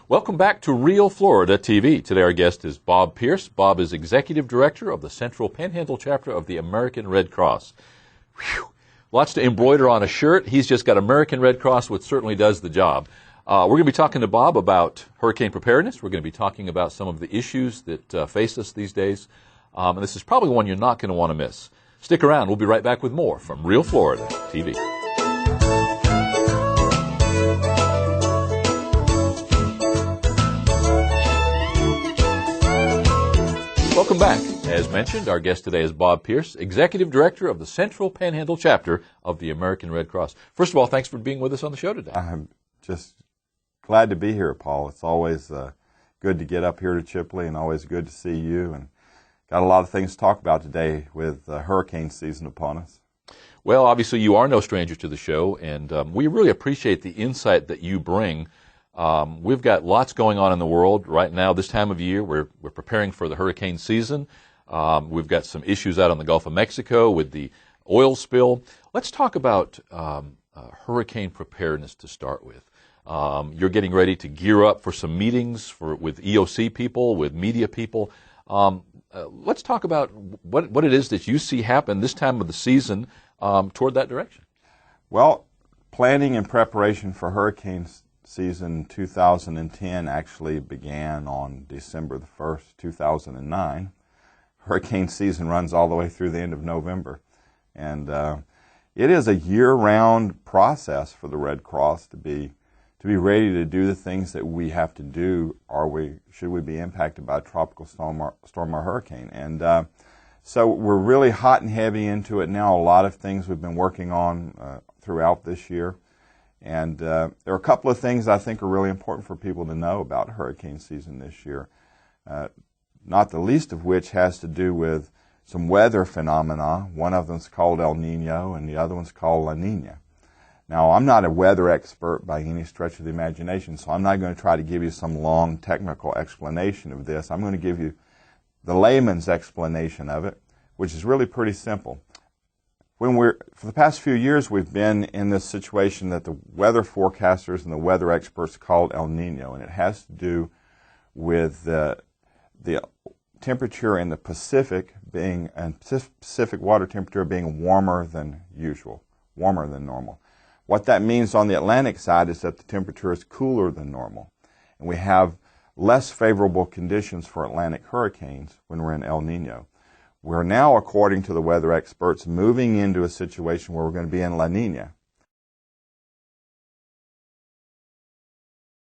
Welcome back to Real Florida TV. Today our guest is Bob Pearce. Bob is Executive Director of the Central Panhandle Chapter of the American Red Cross. Whew. Lots to embroider on a shirt. He's just got American Red Cross, which certainly does the job. We're going to be talking to Bob about hurricane preparedness. We're going to be talking about some of the issues that face us these days. And this is probably one you're not going to want to miss. Stick around. We'll be right back with more from Real Florida TV. Welcome back. As mentioned, our guest today is Bob Pearce, Executive Director of the Central Panhandle Chapter of the American Red Cross. First of all, thanks for being with us on the show today. I'm just glad to be here, Paul. It's always good to get up here to Chipley and always good to see you. And got a lot of things to talk about today with hurricane season upon us. Well, obviously you are no stranger to the show, and we really appreciate the insight that you bring. We've got lots going on in the world right now. This time of year, we're preparing for the hurricane season. We've got some issues out on the Gulf of Mexico with the oil spill. Let's talk about hurricane preparedness to start with. You're getting ready to gear up for some meetings with EOC people, with media people. Let's talk about what it is that you see happen this time of the season toward that direction. Well, planning and preparation for hurricane season 2010 actually began on December the 1st, 2009. Hurricane season runs all the way through the end of November. And it is a year-round process for the Red Cross to be ready to do the things that we have to do, should we be impacted by a tropical storm or hurricane. And so we're really hot and heavy into it now. A lot of things we've been working on throughout this year. And there are a couple of things I think are really important for people to know about hurricane season this year, not the least of which has to do with some weather phenomena. One of them is called El Nino and the other one's called La Nina. Now, I'm not a weather expert by any stretch of the imagination, so I'm not going to try to give you some long technical explanation of this. I'm going to give you the layman's explanation of it, which is really pretty simple. For the past few years, we've been in this situation that the weather forecasters and the weather experts called El Nino, and it has to do with the temperature in the Pacific Pacific water temperature being warmer than usual, warmer than normal. What that means on the Atlantic side is that the temperature is cooler than normal, and we have less favorable conditions for Atlantic hurricanes when we're in El Nino. We're now, according to the weather experts, moving into a situation where we're going to be in La Nina.